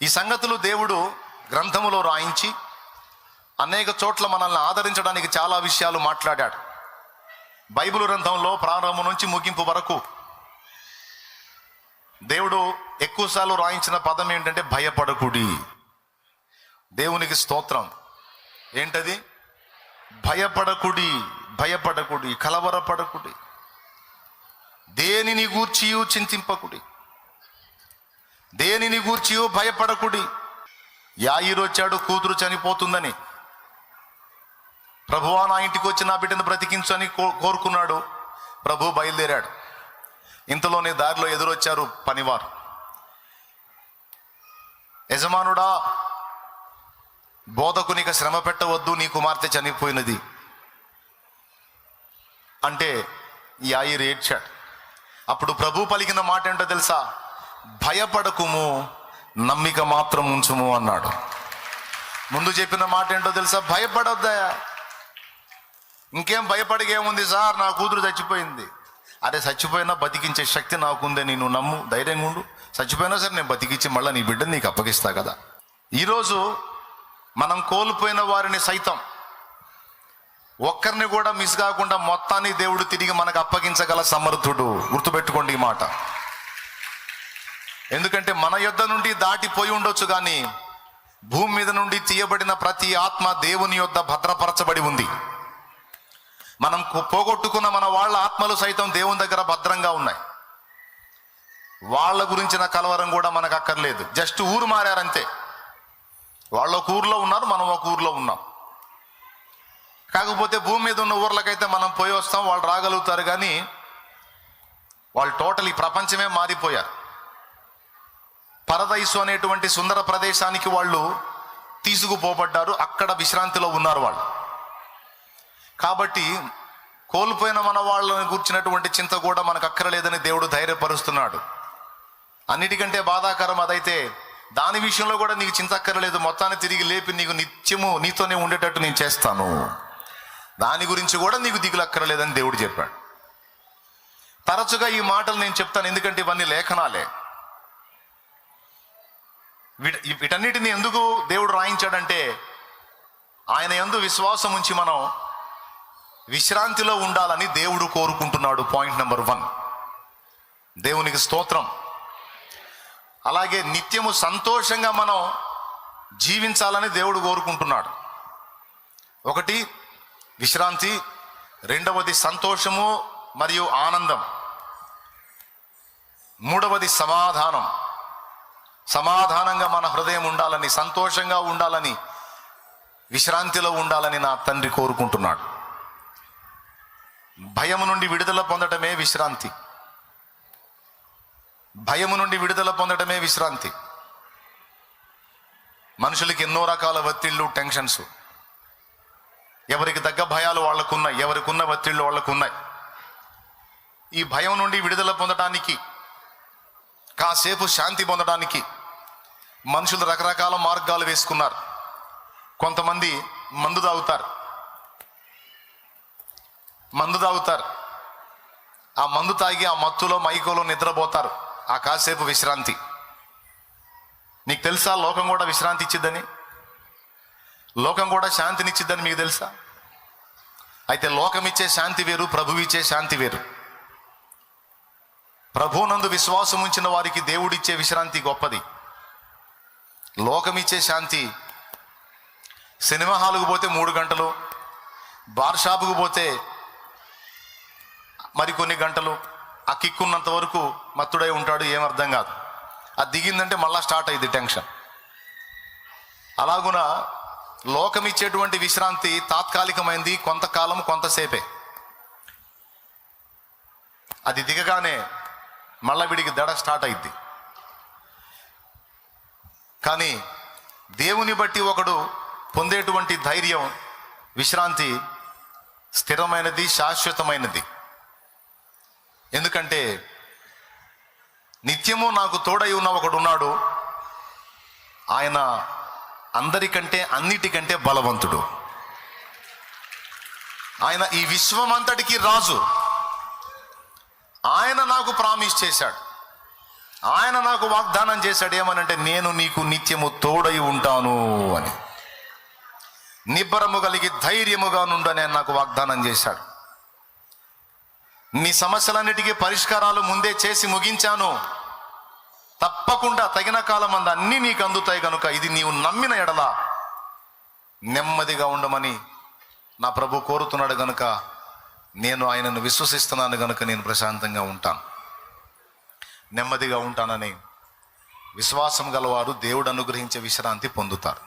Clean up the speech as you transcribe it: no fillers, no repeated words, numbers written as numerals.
ఈ సంగతులు దేవుడు గ్రంథములో రాయించి అనేక చోట్ల మనల్ని ఆదరించడానికి చాలా విషయాలు మాట్లాడాడు. బైబిల్ గ్రంథంలో ప్రారంభం నుంచి ముగింపు వరకు దేవుడు ఎక్కువసార్లు రాయించిన పదం ఏంటంటే భయపడకుడి. దేవునికి స్తోత్రం. ఏంటది? భయపడకుడి, భయపడకుడి, కలవరపడకుడి, దేనిని గూర్చియు చింతింపకుడి, దేనిని గూర్చియు భయపడకుడి. యాయిరు వచ్చాడు కూతురు చనిపోతుందని. ప్రభువా నా ఇంటికి వచ్చి నా బిడ్డను బ్రతికించు అని కోరుకున్నాడు. ప్రభు బయలుదేరాడు. ఇంతలోనే దారిలో ఎదురొచ్చారు పనివారు. యజమానుడా, బోధకునిక శ్రమ పెట్టవద్దు, నీ కుమార్తె చనిపోయినది అంటే యాయిరు ఏడ్చాడు. అప్పుడు ప్రభు పలికిన మాట ఏంటో తెలుసా? భయపడకుము, నమ్మిక మాత్రం ఉంచుము అన్నాడు. ముందు చెప్పిన మాట ఏంటో తెలుసా? భయపడొద్దా. ఇంకేం భయపడికేముంది సార్, నా కూతురు చచ్చిపోయింది. అరే, చచ్చిపోయినా బతికించే శక్తి నాకుందే, నేను నమ్ము, ధైర్యంగా ఉండు. చచ్చిపోయినా సరే నేను బతికించి మళ్ళీ నీ బిడ్డని నీకు అప్పగిస్తా కదా. ఈరోజు మనం కోల్పోయిన వారిని సైతం ఒక్కరిని కూడా మిస్ కాకుండా మొత్తాన్ని దేవుడు తిరిగి మనకు అప్పగించగల సమర్థుడు. గుర్తుపెట్టుకోండి ఈ మాట. ఎందుకంటే మన యొద్ద నుండి దాటిపోయి ఉండొచ్చు, కానీ భూమి మీద నుండి తీయబడిన ప్రతి ఆత్మ దేవుని యొద్ద భద్రపరచబడి ఉంది. మనం పోగొట్టుకున్న మన వాళ్ళ ఆత్మలు సైతం దేవుని దగ్గర భద్రంగా ఉన్నాయి. వాళ్ళ గురించిన కలవరం కూడా మనకు అక్కర్లేదు. జస్ట్ ఊరు మారారంతే. వాళ్ళు ఒక ఊర్లో ఉన్నారు, మనం ఒక ఊర్లో ఉన్నాం. కాకపోతే భూమి మీద ఉన్న ఊర్లకైతే మనం పోయి వస్తాం, వాళ్ళు రాగలుగుతారు, కానీ వాళ్ళు టోటల్ ఈ ప్రపంచమే మారిపోయారు. పరదైసు అనేటువంటి సుందర ప్రదేశానికి వాళ్ళు తీసుకుపోబడ్డారు. అక్కడ విశ్రాంతిలో ఉన్నారు వాళ్ళు. కాబట్టి కోల్పోయిన మన వాళ్ళని కూర్చున్నటువంటి చింత కూడా మనకు అక్కరలేదని దేవుడు ధైర్యపరుస్తున్నాడు. అన్నిటికంటే బాధాకరం అదైతే దాని విషయంలో కూడా నీకు చింత అక్కర్లేదు, మొత్తాన్ని తిరిగి లేపి నీకు నిత్యము నీతోనే ఉండేటట్టు నేను చేస్తాను, దాని గురించి కూడా నీకు దిగులు అక్కర్లేదని దేవుడు చెప్పాడు. తరచుగా ఈ మాటలు నేను చెప్తాను, ఎందుకంటే ఇవన్నీ లేఖనాలే. వీటన్నిటిని ఎందుకు దేవుడు రాయించాడంటే ఆయన యందు విశ్వాసం ఉంచి మనం విశ్రాంతిలో ఉండాలని దేవుడు కోరుకుంటున్నాడు. Point number 1. దేవునికి స్తోత్రం. అలాగే నిత్యము సంతోషంగా మనం జీవించాలని దేవుడు కోరుకుంటున్నాడు. ఒకటి విశ్రాంతి, రెండవది సంతోషము మరియు ఆనందం, మూడవది సమాధానం. సమాధానంగా మన హృదయం ఉండాలని, సంతోషంగా ఉండాలని, విశ్రాంతిలో ఉండాలని నా తండ్రి కోరుకుంటున్నాడు. భయము నుండి విడుదల పొందటమే విశ్రాంతి. భయము నుండి విడుదల పొందటమే విశ్రాంతి. మనుషులకి ఎన్నో రకాల ఒత్తిళ్ళు, టెన్షన్స్. ఎవరికి తగ్గ భయాలు వాళ్ళకున్నాయి, ఎవరికి ఉన్న ఒత్తిళ్ళు వాళ్ళకున్నాయి. ఈ భయం నుండి విడుదల పొందడానికి, కాసేపు శాంతి పొందడానికి మనుషులు రకరకాల మార్గాలు వేసుకున్నారు. కొంతమంది మందు తాగుతారు. ఆ మందు తాగి ఆ మత్తులో మైకోలో నిద్రపోతారు. ఆ కాసేపు విశ్రాంతి. నీకు తెలుసా లోకం కూడా విశ్రాంతి ఇచ్చిద్దని, లోకం కూడా శాంతినిచ్చిద్దని మీకు తెలుసా? అయితే లోకం ఇచ్చే శాంతి వేరు, ప్రభువు ఇచ్చే శాంతి వేరు. ప్రభువునందు విశ్వాసం ఉంచిన వారికి దేవుడిచ్చే విశ్రాంతి గొప్పది. లోకం ఇచ్చే శాంతి, సినిమా హాలుకు పోతే 3 గంటలు, బార్ షాపుకు పోతే మరికొన్ని గంటలు, ఆ కిక్కున్నంత వరకు మత్తుడై ఉంటాడు, ఏం అర్థం కాదు. అది దిగిందంటే మళ్ళా స్టార్ట్ అయ్యింది టెన్షన్. అలాగున లోకం ఇచ్చేటువంటి విశ్రాంతి తాత్కాలికమైంది, కొంతకాలం కొంతసేపే. అది దిగగానే మళ్ళా వీడికి దడ స్టార్ట్ అయింది. కానీ దేవుని బట్టి ఒకడు పొందేటువంటి ధైర్యం, విశ్రాంతి స్థిరమైనది, శాశ్వతమైనది. ఎందుకంటే నిత్యము నాకు తోడై ఉన్న ఒకడు ఉన్నాడు. ఆయన అందరికంటే అన్నిటికంటే బలవంతుడు. ఆయన ఈ విశ్వమంతటికి రాజు. ఆయన నాకు ప్రామిస్ చేశాడు. ఆయన నాకు వాగ్దానం చేశాడు ఏమనంటే, నేను నీకు నిత్యము తోడై ఉంటాను అని. నిబ్బరము కలిగి ధైర్యముగా నుండని ఆయన నాకు వాగ్దానం చేశాడు. నీ సమస్యలన్నిటికీ పరిష్కారాలు ముందే చేసి ముగించాను. తప్పకుండా తగిన కాలం అందు అన్నీ నీకు అందుతాయి కనుక ఇది నీవు నమ్మిన ఎడల నెమ్మదిగా ఉండమని నా ప్రభు కోరుతున్నాడు గనుక నేను ఆయనను విశ్వసిస్తున్నాను గనుక నేను ప్రశాంతంగా ఉంటాను, నెమ్మదిగా ఉంటానని విశ్వాసం గలవారు దేవుడు అనుగ్రహించే విశ్రాంతి పొందుతారు.